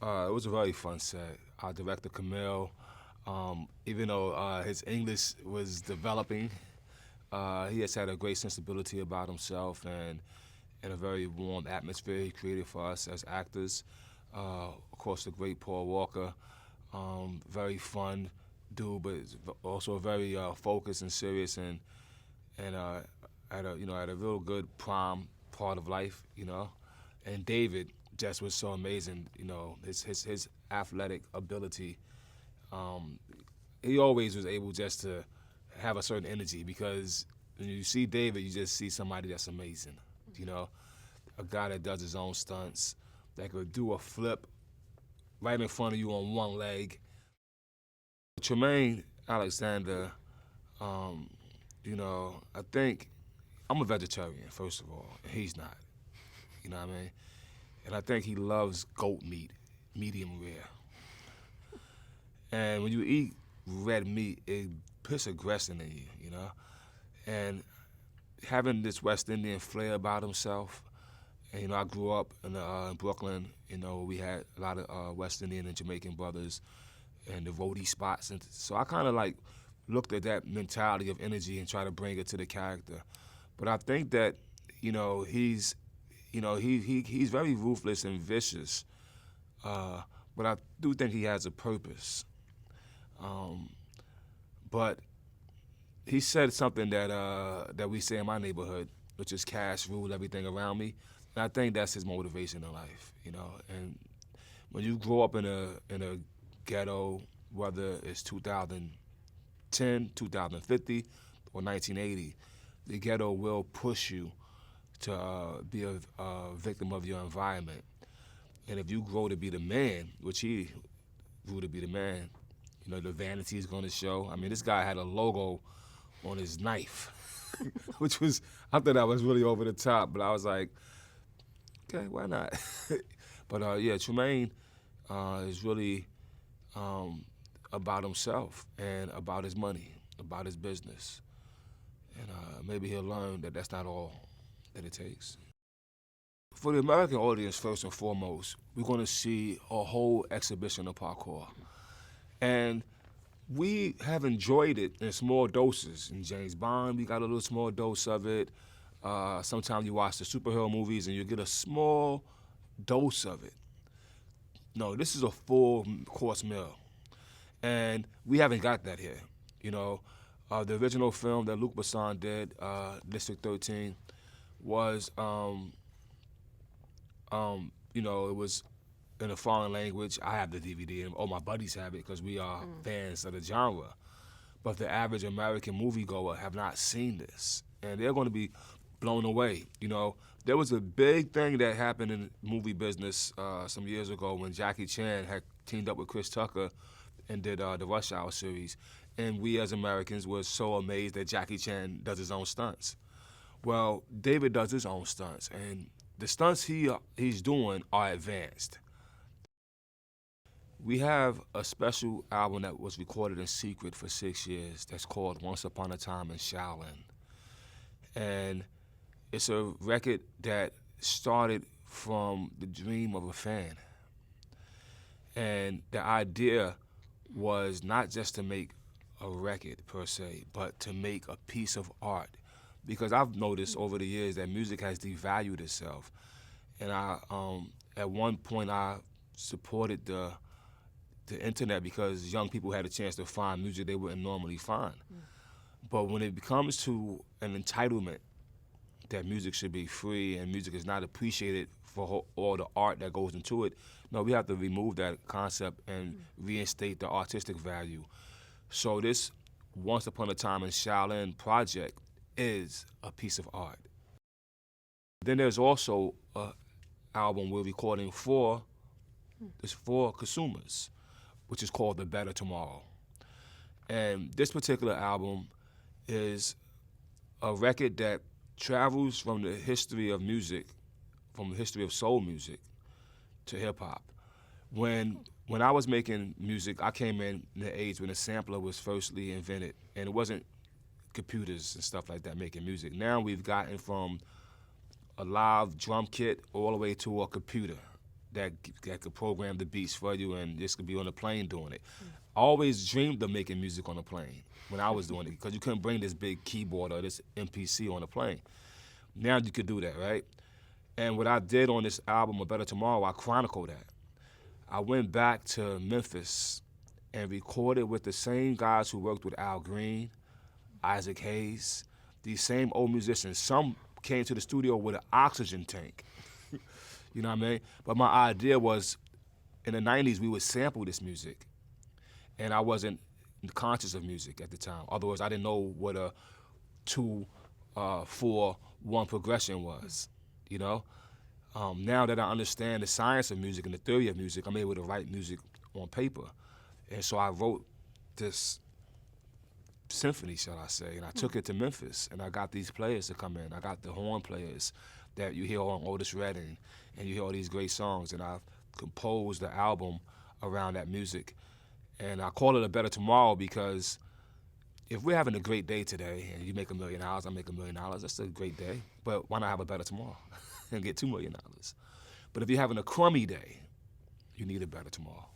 It was a very fun set. Our director Camille, even though his English was developing, he has had a great sensibility about himself and a very warm atmosphere he created for us as actors. Of course, the great Paul Walker, very fun dude, but also very focused and serious and at a real good prime part of life, you know. And David just was so amazing, you know, his athletic ability. Um, he always was able just to have a certain energy because when you see David, you just see somebody that's amazing, you know, a guy that does his own stunts, that could do a flip right in front of you on one leg. Tremaine Alexander, um, you know, I think I'm a vegetarian, first of all, and he's not, you know what I mean? And I think he loves goat meat, medium rare. And when you eat red meat, it puts aggression in you, you know? And having this West Indian flair about himself, and, you know, I grew up in Brooklyn, you know, we had a lot of West Indian and Jamaican brothers and the roadie spots. And so I kind of like looked at that mentality of energy and try to bring it to the character. But I think that, you know, he's very ruthless and vicious, but I do think he has a purpose. Um, but he said something that we say in my neighborhood, which is cash rule everything around me. And I think that's his motivation in life, you know. And when you grow up in a ghetto, whether it's 2010, 2050, or 1980, the ghetto will push you to be a victim of your environment. And if you grow to be the man, which he grew to be the man, you know, the vanity is going to show. I mean, this guy had a logo on his knife, which was, I thought that was really over the top, but I was like, okay, why not? But yeah, Tremaine is really about himself and about his money, about his business. And maybe he'll learn that that's not all that it takes. For the American audience, first and foremost, we're going to see a whole exhibition of parkour. And we have enjoyed it in small doses. In James Bond, we got a little small dose of it. Sometimes you watch the superhero movies and you get a small dose of it. No, this is a full course meal. And we haven't got that here. You know, the original film that Luc Besson did, District 13, was, you know, it was in a foreign language. I have the DVD, and all my buddies have it because we are fans of the genre. But the average American moviegoer have not seen this, and they're going to be blown away. You know, there was a big thing that happened in the movie business some years ago when Jackie Chan had teamed up with Chris Tucker and did the Rush Hour series, and we as Americans were so amazed that Jackie Chan does his own stunts. Well, David does his own stunts, and the stunts he's doing are advanced. We have a special album that was recorded in secret for 6 years that's called Once Upon a Time in Shaolin. And it's a record that started from the dream of a fan. And the idea was not just to make a record per se, but to make a piece of art. Because I've noticed over the years that music has devalued itself. And at one point I supported the internet because young people had a chance to find music they wouldn't normally find. But when it comes to an entitlement that music should be free and music is not appreciated for all the art that goes into it, no, we have to remove that concept and reinstate the artistic value. So this Once Upon a Time in Shaolin project is a piece of art. Then there's also an album we're recording for consumers, which is called The Better Tomorrow. And this particular album is a record that travels from the history of music, from the history of soul music to hip hop. When I was making music, I came in the age when the sampler was firstly invented, and it wasn't computers and stuff like that making music. Now we've gotten from a live drum kit all the way to a computer. that could program the beats for you, and just could be on the plane doing it. I always dreamed of making music on a plane when I was doing it, because you couldn't bring this big keyboard or this MPC on a plane. Now you could do that, right? And what I did on this album, A Better Tomorrow, I chronicled that. I went back to Memphis and recorded with the same guys who worked with Al Green, Isaac Hayes, these same old musicians. Some came to the studio with an oxygen tank. You know what I mean? But my idea was, in the 90s, we would sample this music. And I wasn't conscious of music at the time. Otherwise, I didn't know what a 2-4-1 progression was, you know? Now that I understand the science of music and the theory of music, I'm able to write music on paper. And so I wrote this symphony, shall I say, and I took it to Memphis, and I got these players to come in. I got the horn players that you hear on Otis Redding, and you hear all these great songs, and I composed the album around that music. And I call it A Better Tomorrow because if we're having a great day today and you make $1 million, I make $1 million, that's a great day. But why not have a better tomorrow and get $2 million? But if you're having a crummy day, you need a better tomorrow.